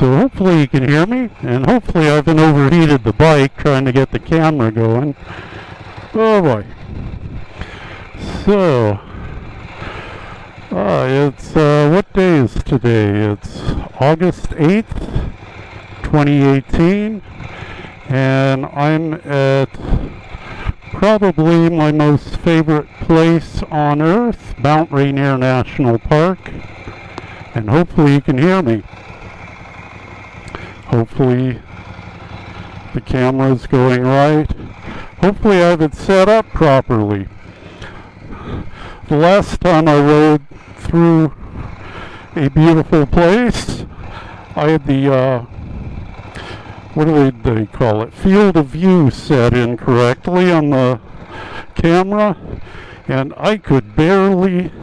So hopefully you can hear me, and hopefully I haven't overheated the bike trying to get the camera going. Oh boy. So, it's, what day is today? It's August 8th, 2018, and I'm at probably my most favorite place on earth, Mount Rainier National Park, and hopefully you can hear me. Hopefully the camera's going right. Hopefully I have it set up properly. The last time I rode through a beautiful place, I had the, what do they call it? Field of view set incorrectly on the camera, and I could barely,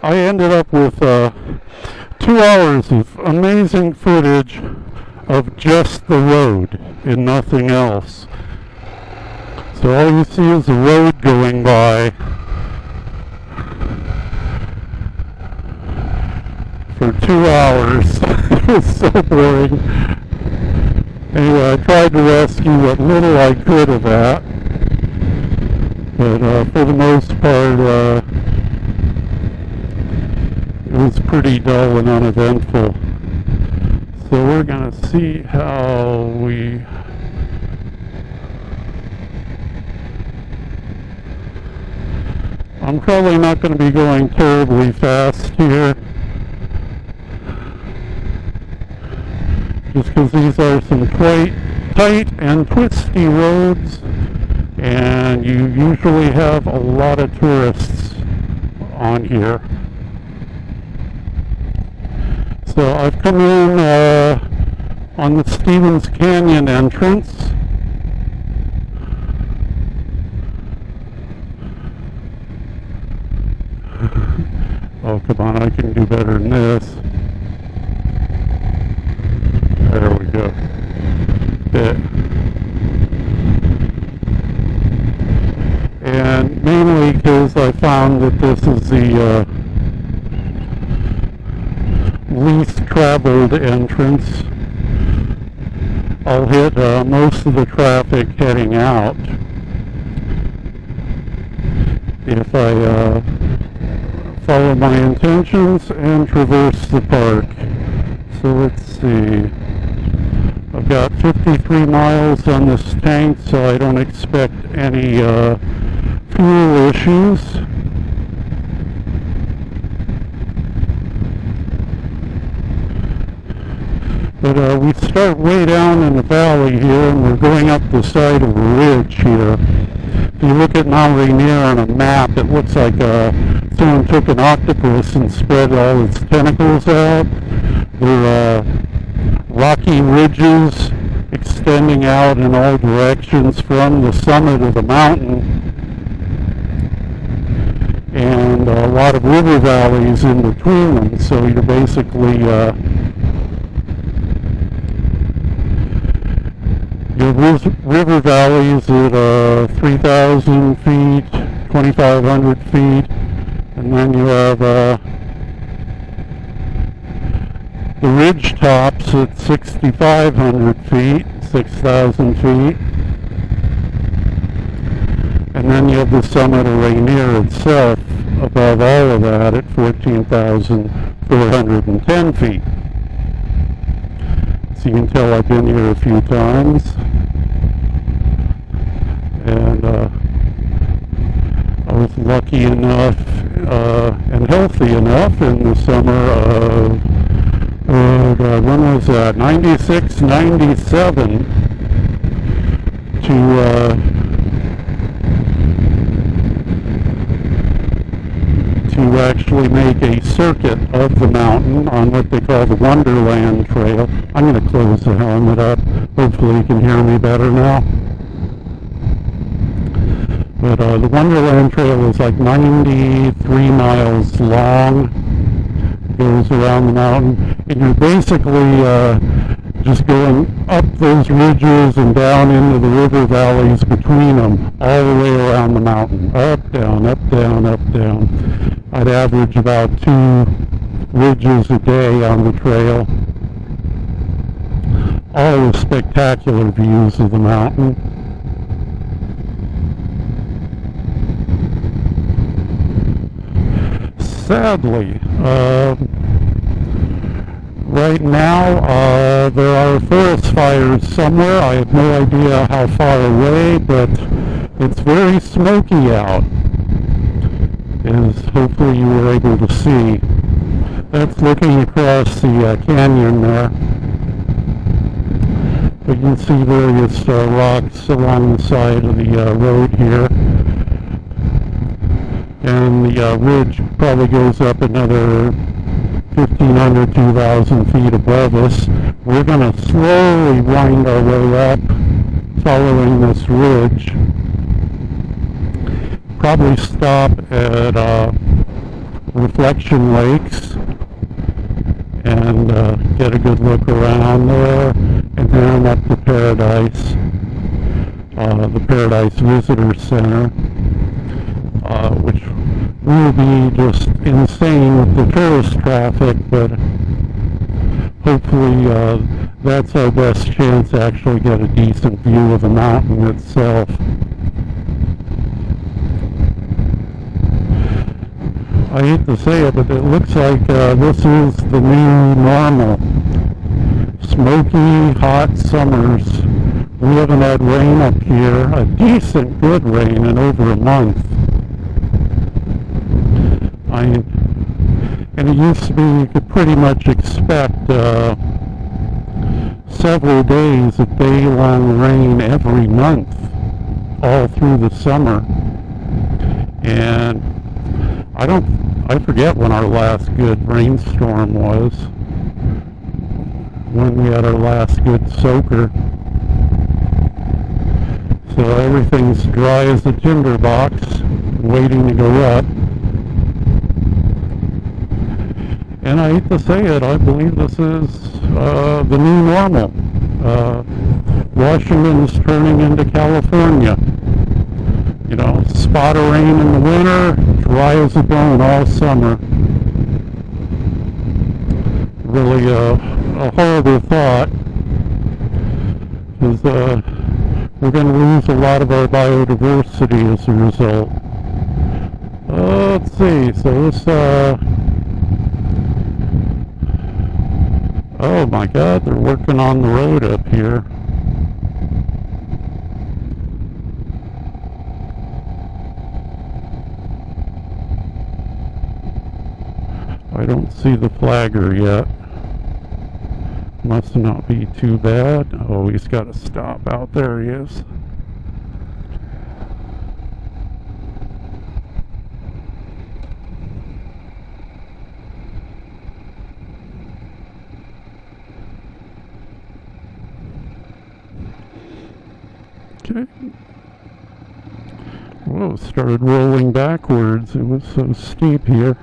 I ended up with 2 hours of amazing footage of just the road and nothing else. So all you see is the road going by for 2 hours. It was so boring. Anyway, I tried to rescue what little I could of that, but for the most part, it was pretty dull and uneventful. So we're going to see how we... I'm probably not going to be going terribly fast here, just because these are some quite tight and twisty roads, and you usually have a lot of tourists on here. So I've come in on the Stevens Canyon entrance. Oh, come on, I can do better than this. There we go. And mainly because I found that this is the least traveled entrance. I'll hit most of the traffic heading out if I follow my intentions and traverse the park. So let's see, I've got 53 miles on this tank, so I don't expect any fuel issues. But we start way down in the valley here, and we're going up the side of a ridge here. If you look at Mount Rainier on a map, it looks like someone took an octopus and spread all its tentacles out. There are rocky ridges extending out in all directions from the summit of the mountain, and a lot of river valleys in between them. So you're basically your river valleys at 3,000 feet, 2,500 feet, and then you have the ridge tops at 6,500 feet, 6,000 feet, and then you have the summit of Rainier itself above all of that at 14,410 feet. So you can tell I've been here a few times, and I was lucky enough and healthy enough in the summer of, oh God, when was that, 96, 97, to actually make a circuit of the mountain on what they call the Wonderland Trail. I'm going to close the helmet up. Hopefully you can hear me better now. But the Wonderland Trail is like 93 miles long. It goes around the mountain, and you're basically just going up those ridges and down into the river valleys between them, all the way around the mountain. Up, down, up, down, up, down. I'd average about 2 ridges a day on the trail. always spectacular views of the mountain. Sadly, right now there are forest fires somewhere. I have no idea how far away, but it's very smoky out, as hopefully you were able to see. That's looking across the canyon there. We can see various rocks along the side of the road here. And the ridge probably goes up another 1,500, 2,000 feet above us. We're going to slowly wind our way up following this ridge. Probably stop at Reflection Lakes and get a good look around there, and then up to Paradise, the Paradise Visitor Center, which will be just insane with the tourist traffic, but hopefully that's our best chance to actually get a decent view of the mountain itself. I hate to say it, but it looks like this is the new normal. Smoky, hot summers. We haven't had rain up here, a decent good rain, in over a month. And it used to be you could pretty much expect several days of day-long rain every month, all through the summer. And I forget when our last good rainstorm was, when we had our last good soaker. So everything's dry as a tinderbox, waiting to go up. And I hate to say it, I believe this is the new normal. Washington's turning into California. You know, spot of rain in the winter, dry as a bone all summer. Really a horrible thought, because we're going to lose a lot of our biodiversity as a result. Let's see, so this, oh my God, they're working on the road up here. I don't see the flagger yet. Must not be too bad. Oh, he's got to stop out there. He is. Okay. Whoa, it started rolling backwards. It was so steep here.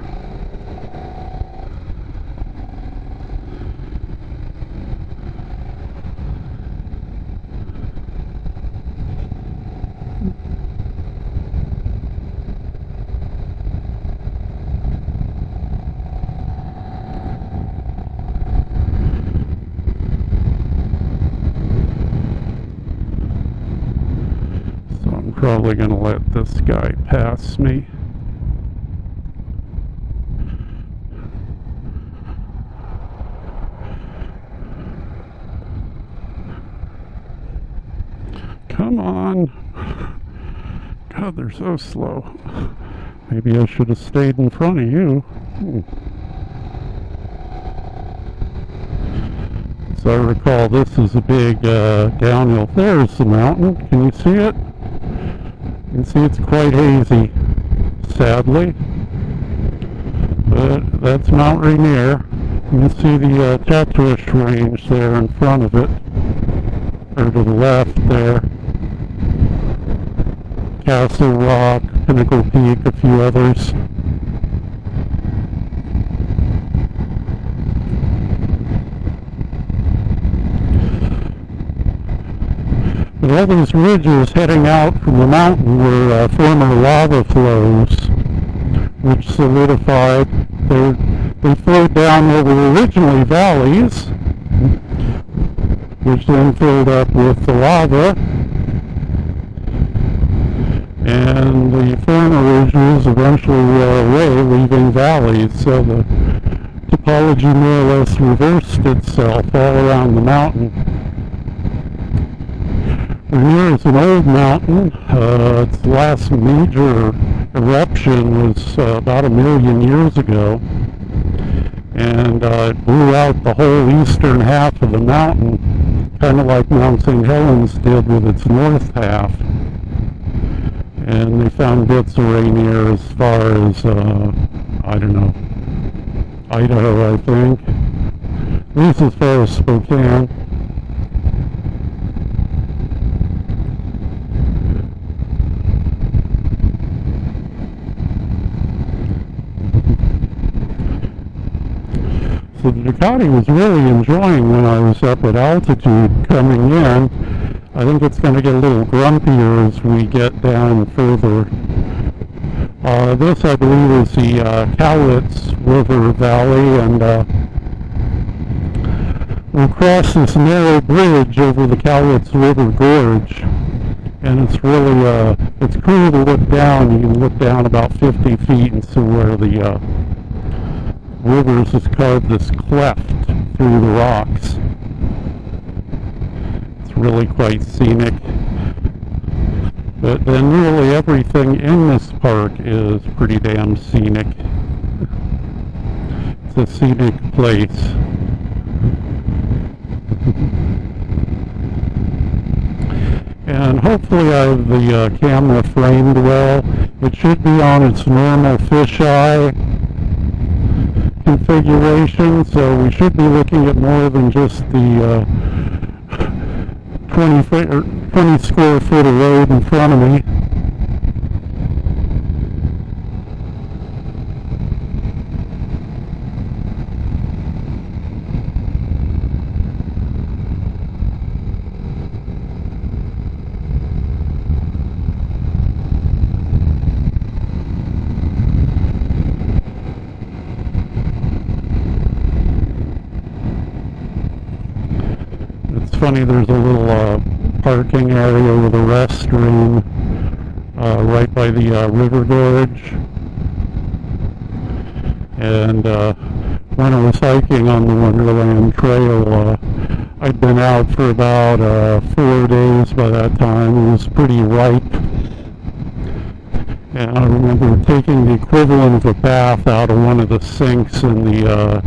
Probably going to let this guy pass me. Come on. God, they're so slow. Maybe I should have stayed in front of you. As I recall, this is a big downhill. There's the mountain. Can you see it? You can see it's quite hazy, sadly, but that's Mount Rainier. You can see the Tacoma range there in front of it, or to the left there. Castle Rock, Pinnacle Peak, a few others. But all these ridges heading out from the mountain were former lava flows, which solidified. They flowed down what were originally valleys, which then filled up with the lava, and the former ridges eventually wore away, leaving valleys, so the topology more or less reversed itself all around the mountain. Rainier is an old mountain. Its last major eruption was about 1 million years ago, and it blew out the whole eastern half of the mountain, kind of like Mount St. Helens did with its north half. And they found bits of Rainier as far as, I don't know, Idaho, I think, at least as far as Spokane. So the Ducati was really enjoying when I was up at altitude coming in. I think it's going to get a little grumpier as we get down further. This, I believe, is the Cowlitz River Valley, and we'll cross this narrow bridge over the Cowlitz River Gorge. And it's really, it's cool to look down. You can look down about 50 feet and see where the rivers has carved this cleft through the rocks. It's really quite scenic. But then really everything in this park is pretty damn scenic. It's a scenic place. And hopefully I have the camera framed well. It should be on its normal fisheye configuration, so we should be looking at more than just the 20 square foot of road in front of me. It's funny, there's a little parking area with a restroom right by the river gorge. And when I was hiking on the Wonderland Trail, I'd been out for about 4 days by that time. It was pretty ripe. And I remember taking the equivalent of a bath out of one of the sinks in the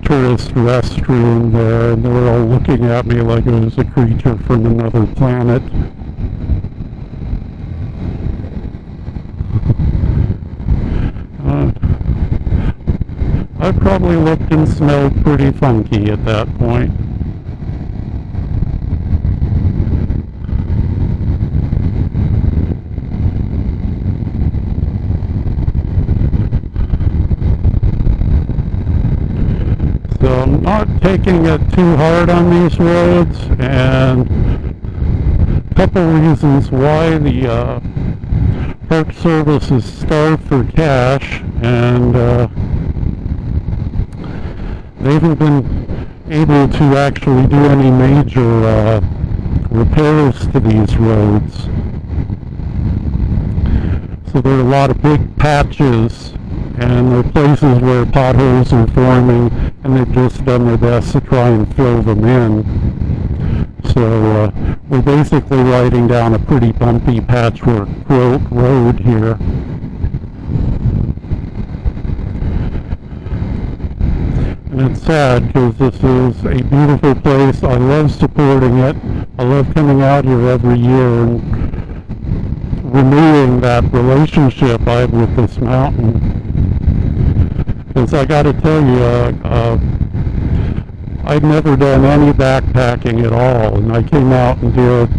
tourist restroom there, and they were all looking at me like I was a creature from another planet. I probably looked and smelled pretty funky at that point. So I'm not taking it too hard on these roads, and a couple reasons why. The Park Service is starved for cash, and they haven't been able to actually do any major repairs to these roads. So there are a lot of big patches, and there are places where potholes are forming, and they've just done their best to try and fill them in. So we're basically riding down a pretty bumpy patchwork road here. And it's sad because this is a beautiful place. I love supporting it. I love coming out here every year and renewing that relationship I have with this mountain. Because I got to tell you, I'd never done any backpacking at all, and I came out and did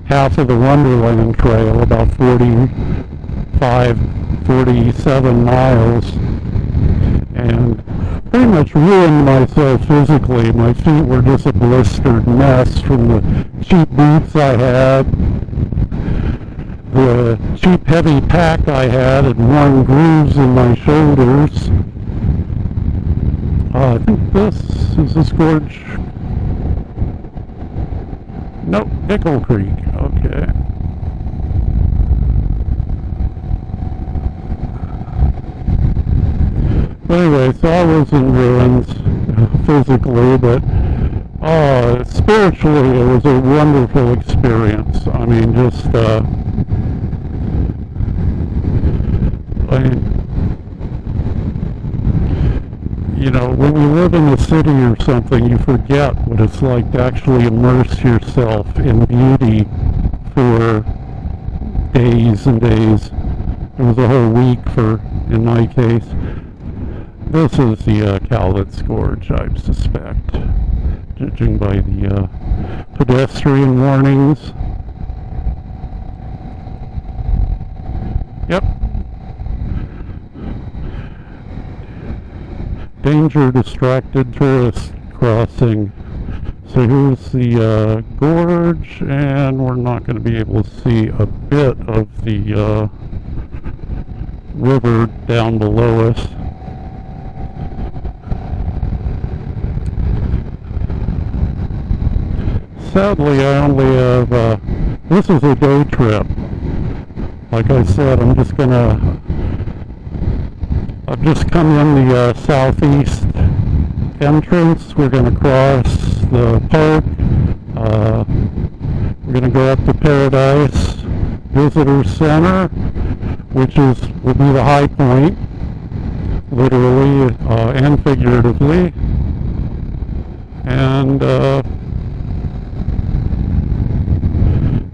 half of the Wonderland Trail, about 47 miles, and pretty much ruined myself physically. My feet were just a blistered mess from the cheap boots I had. The cheap heavy pack I had had worn grooves in my shoulders. I think this gorge. Pickle Creek, okay. Anyway, so I was in ruins physically, but spiritually it was a wonderful experience. I mean, just, you know, when you live in a city or something, you forget what it's like to actually immerse yourself in beauty for days and days. It was a whole week in my case. This is the Cowlitz Gorge, I suspect, judging by the pedestrian warnings. Yep. Danger, distracted tourist crossing. So here's the gorge, and we're not going to be able to see a bit of the river down below us. Sadly, I only have, this is a day trip. Like I said, I've just come in the southeast entrance. We're going to cross the park. We're going to go up to Paradise Visitor Center, which will be the high point, literally and figuratively. And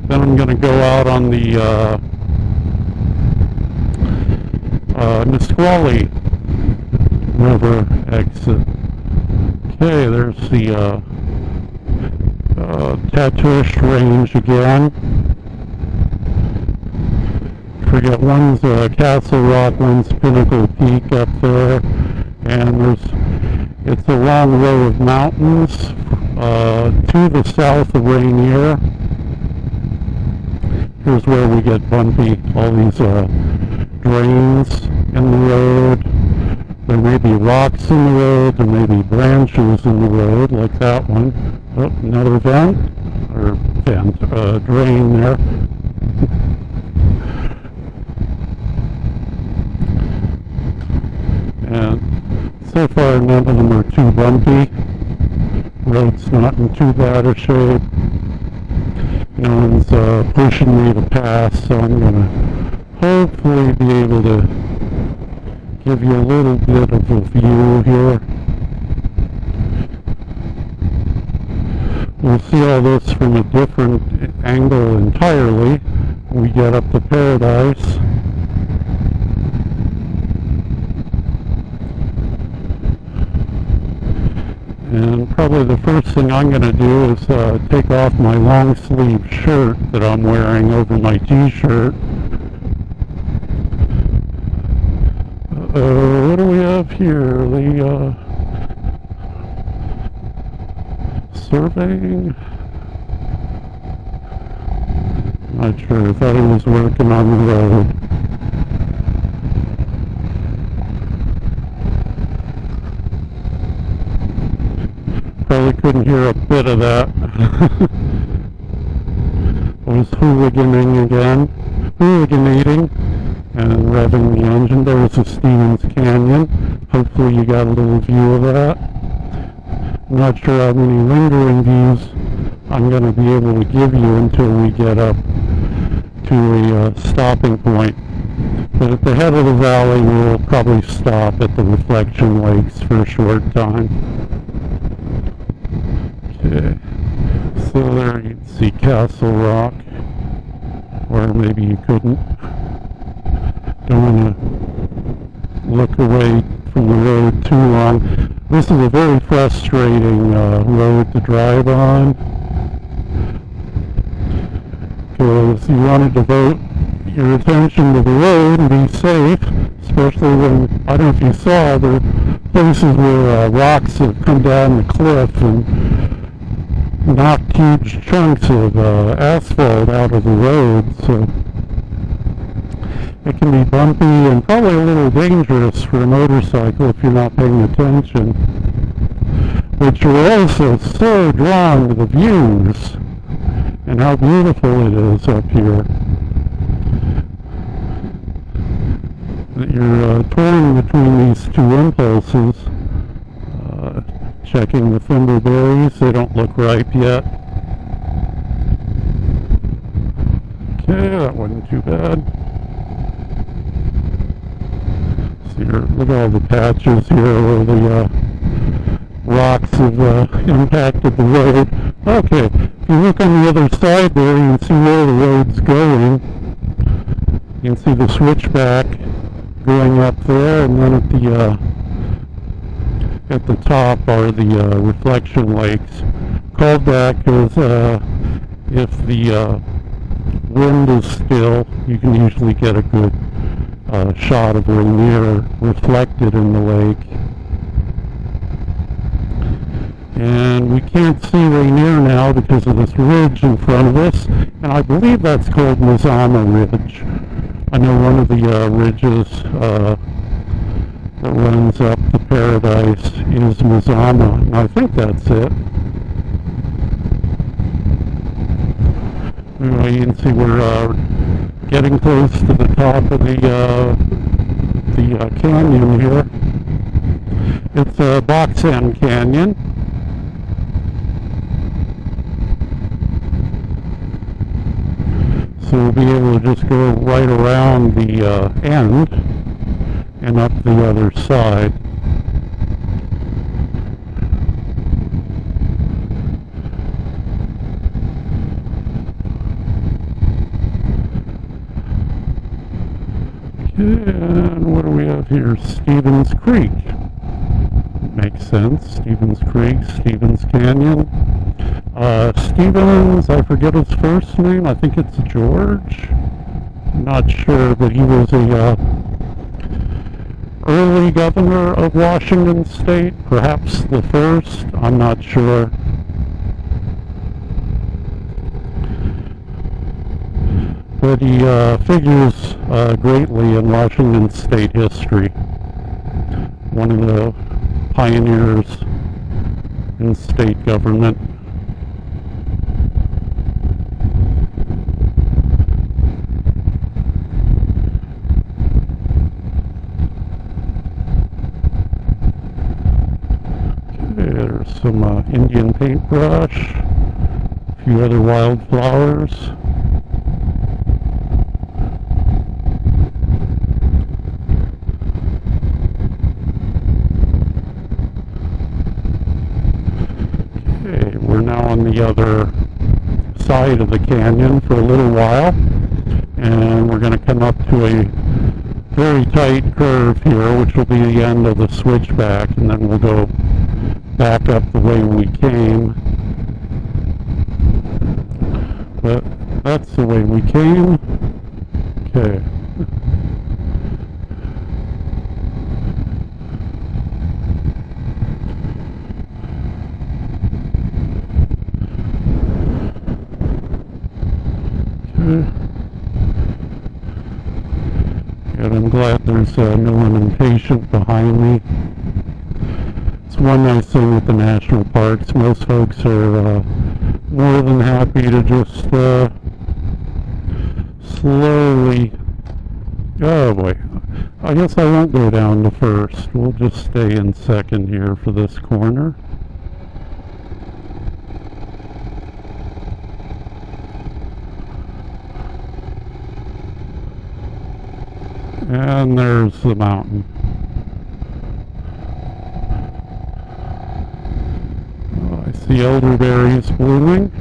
then I'm going to go out on the Nisqually River exit. Okay, there's the Tatoosh Range again. Forget, one's Castle Rock, one's Pinnacle Peak up there, and it's a long row of mountains to the south of Rainier. Here's where we get bumpy, all these drains in the road. There may be rocks in the road, there may be branches in the road, like that one. Oh, another drain there. And so far none of them are too bumpy. Road's not in too bad a shape. No one's pushing me to pass, so I'm going to hopefully be able to give you a little bit of a view here. We'll see all this from a different angle entirely when we get up to Paradise. And probably the first thing I'm going to do is take off my long sleeve shirt that I'm wearing over my t-shirt. What do we have here? The surveying? Not sure. I thought he was working on the road. Probably couldn't hear a bit of that. I was hooliganing and revving the engine. There was the Stevens Canyon. Hopefully you got a little view of that. I'm not sure how many lingering views I'm going to be able to give you until we get up to a stopping point. But at the head of the valley we'll probably stop at the reflection lakes for a short time. Okay, so there you can see Castle Rock, or maybe you couldn't. Don't want to look away from the road too long. This is a very frustrating road to drive on, because you want to devote your attention to the road and be safe, especially when, I don't know if you saw, there are places where rocks have come down the cliff and knocked huge chunks of asphalt out of the road, so it can be bumpy and probably a little dangerous for a motorcycle if you're not paying attention. But you're also so drawn to the views and how beautiful it is up here. You're toying between these two impulses, checking the thimbleberries. They don't look ripe yet. Okay, that wasn't too bad. See here, look at all the patches here where the rocks have impacted the road. Okay, if you look on the other side there, you can see where the road's going. You can see the switchback going up there, and then at the top are the reflection lakes. Called that because if the wind is still, you can usually get a good shot of Rainier reflected in the lake. And we can't see Rainier now because of this ridge in front of us, and I believe that's called Mazama Ridge. I know one of the ridges that runs up to Paradise is Mazama, and I think that's it. Anyway, you can see we're getting close to the top of the canyon here. It's a box end canyon. So we'll be able to just go right around the end and up the other side. Okay, and what do we have here? Stevens Creek. Makes sense. Stevens Creek, Stevens Canyon. Stevens, I forget his first name. I think it's George. I'm not sure, but he was a early governor of Washington State, perhaps the first. I'm not sure. But he figures greatly in Washington State history. One of the pioneers in state government. Okay, there's some Indian paintbrush, a few other wildflowers. We're now on the other side of the canyon for a little while, and we're going to come up to a very tight curve here, which will be the end of the switchback, and then we'll go back up the way we came. But that's the way we came. Okay. And I'm glad there's no one impatient behind me. It's one nice thing with the national parks. Most folks are more than happy to just slowly... Oh boy. I guess I won't go down to first. We'll just stay in second here for this corner. And there's the mountain. Oh, I see elderberries blooming.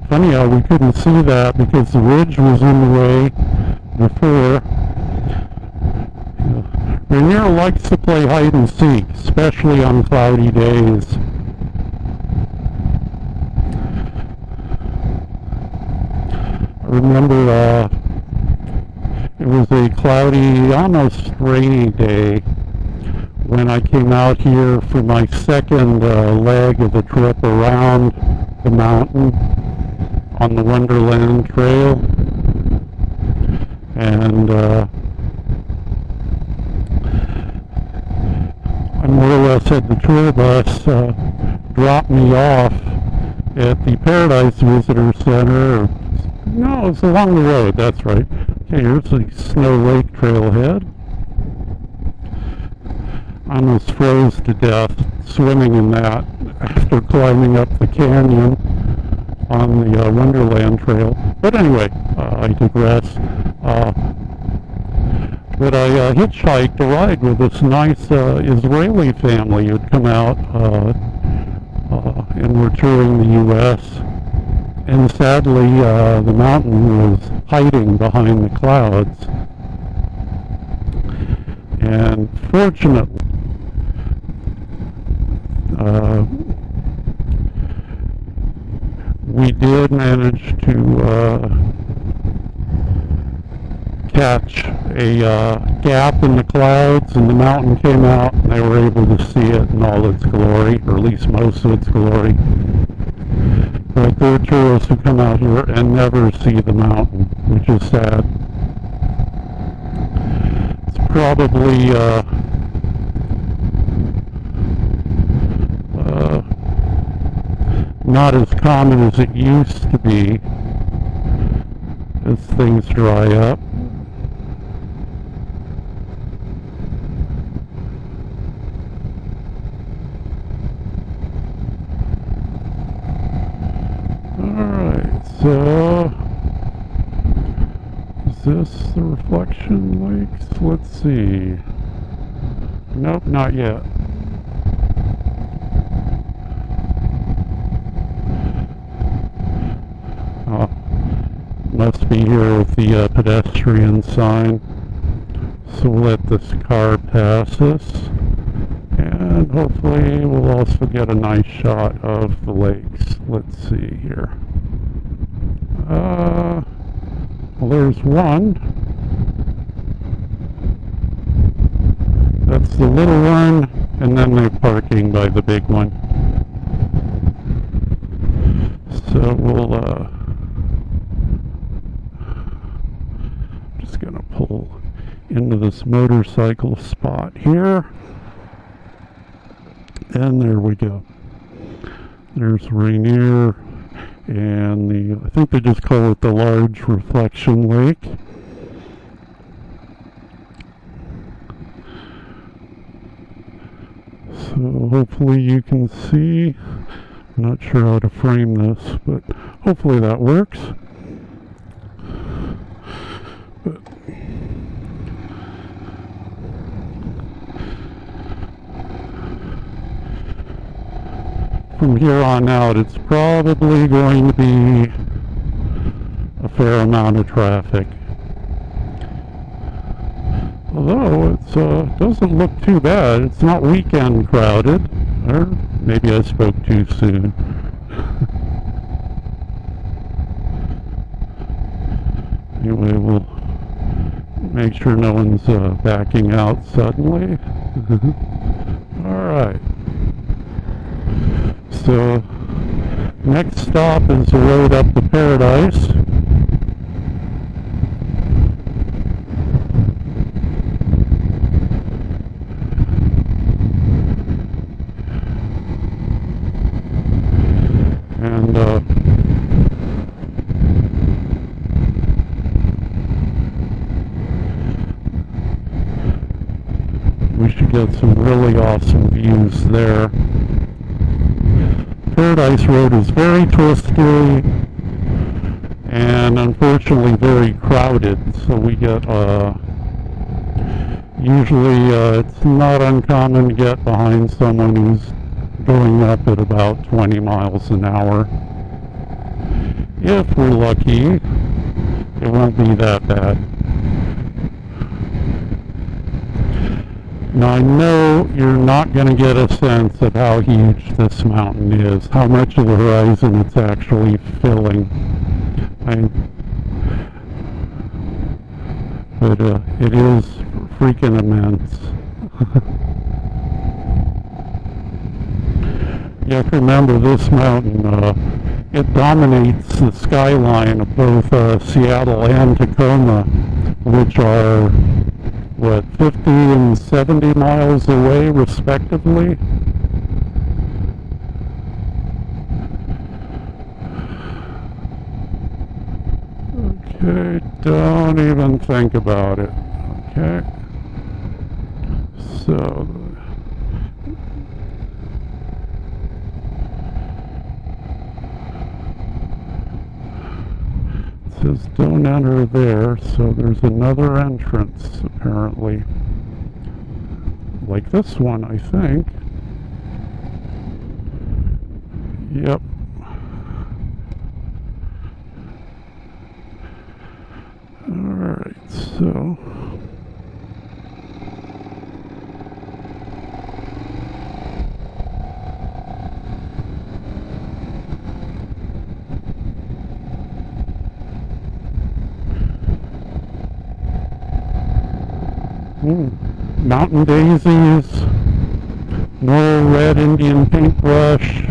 Funny how we couldn't see that because the ridge was in the way before. Rainier likes to play hide and seek, especially on cloudy days. I remember it was a cloudy, almost rainy day when I came out here for my second leg of the trip around the mountain on the Wonderland Trail. And more or less had the tour bus drop me off at the Paradise Visitor Center. No, it's along the road, that's right. Okay, here's the Snow Lake trailhead. I almost froze to death swimming in that after climbing up the canyon on the Wonderland Trail. But anyway, I digress. But I hitchhiked a ride with this nice Israeli family who'd come out and were touring the U.S. And sadly, the mountain was hiding behind the clouds. And fortunately, we did manage to catch a gap in the clouds, and the mountain came out, and they were able to see it in all its glory, or at least most of its glory. But there are tourists who come out here and never see the mountain, which is sad. It's probably not as common as it used to be as things dry up. Alright, so is this the reflection lakes? Let's see. Nope, not yet. Must be here with the pedestrian sign. So we'll let this car pass us, and hopefully we'll also get a nice shot of the lakes. Let's see here. Well, there's one. That's the little one, and then they're parking by the big one. So we'll just gonna pull into this motorcycle spot here, and there we go. There's Rainier, and I think they just call it the large reflection lake. So hopefully you can see. I'm not sure how to frame this, but hopefully that works. But from here on out, it's probably going to be a fair amount of traffic. Although it doesn't look too bad. It's not weekend crowded. Or maybe I spoke too soon. Anyway, we'll make sure no one's backing out suddenly. Alright. So, next stop is the road up to Paradise. And we should get some really awesome views there. Paradise Road is very twisty and unfortunately very crowded, so we get usually it's not uncommon to get behind someone who's going up at about 20 miles an hour. If we're lucky, it won't be that bad. Now I know you're not going to get a sense of how huge this mountain is, how much of the horizon it's actually filling. But it is freaking immense. You have to remember this mountain, it dominates the skyline of both Seattle and Tacoma, which are what, 50 and 70 miles away respectively. Okay, don't even think about it. Okay, so it says don't enter there, so there's another entrance apparently, like this one, I think. Yep. Alright, so mountain daisies, more red Indian paintbrush,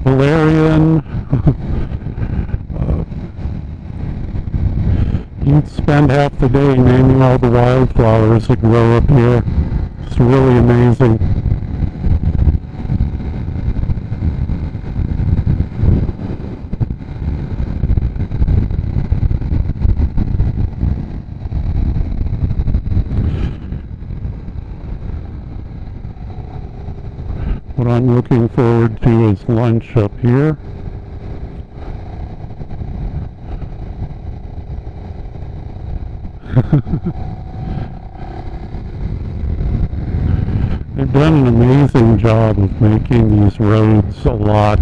valerian. You'd spend half the day naming all the wildflowers that grow up here. It's really amazing. What I'm looking forward to is lunch up here. They've done an amazing job of making these roads a lot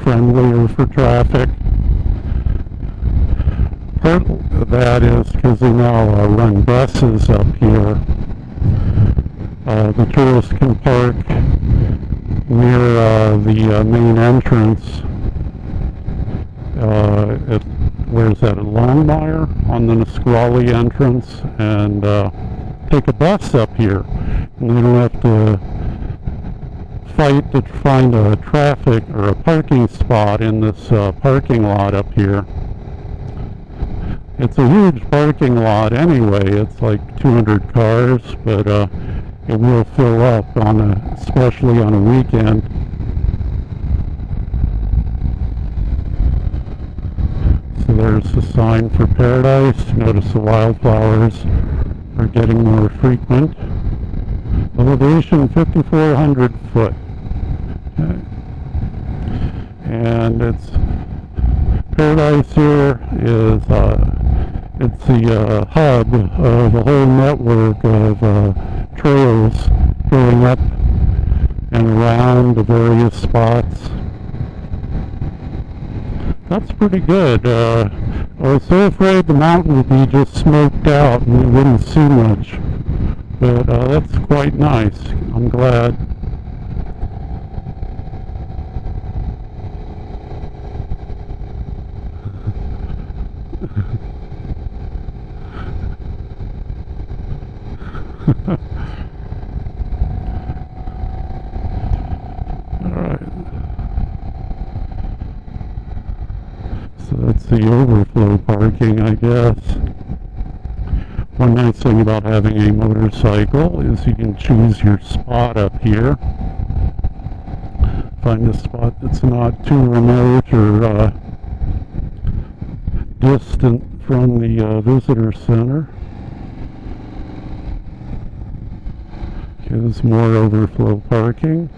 friendlier for traffic. Part of that is because they now run buses up here. The tourists can park near the main entrance. Where's that, at Longmire on the Nisqually entrance, and take a bus up here, and they don't have to fight to find a traffic or a parking spot in this parking lot up here. It's a huge parking lot anyway. It's like 200 cars, but it will fill up especially on a weekend. So there's the sign for Paradise. Notice the wildflowers are getting more frequent. Elevation 5,400 foot. Okay. And it's Paradise here is it's the hub of a whole network of trails going up and around the various spots. That's pretty good. I was so afraid the mountain would be just smoked out and we wouldn't see much. But that's quite nice. I'm glad. That's the overflow parking, I guess. One nice thing about having a motorcycle is you can choose your spot up here. Find a spot that's not too remote or distant from the visitor center. Okay, there's more overflow parking.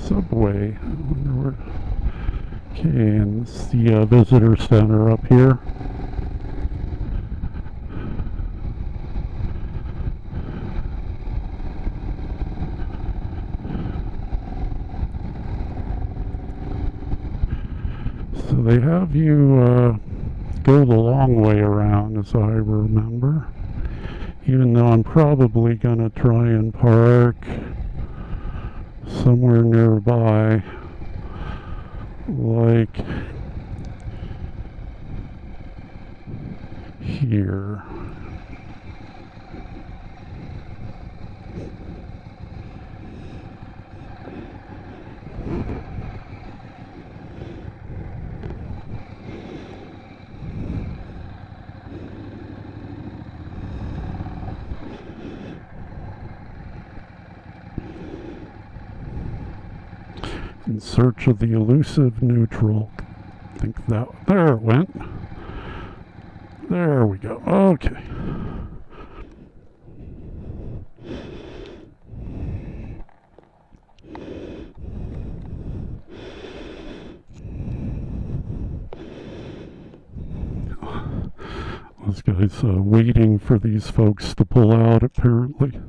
Subway. I wonder where. Okay, and it's the visitor center up here. So they have you go the long way around, as I remember. Even though I'm probably going to try and park somewhere nearby, like here? In search of the elusive neutral. I think that, there it went. There we go. Okay. This guy's waiting for these folks to pull out, apparently.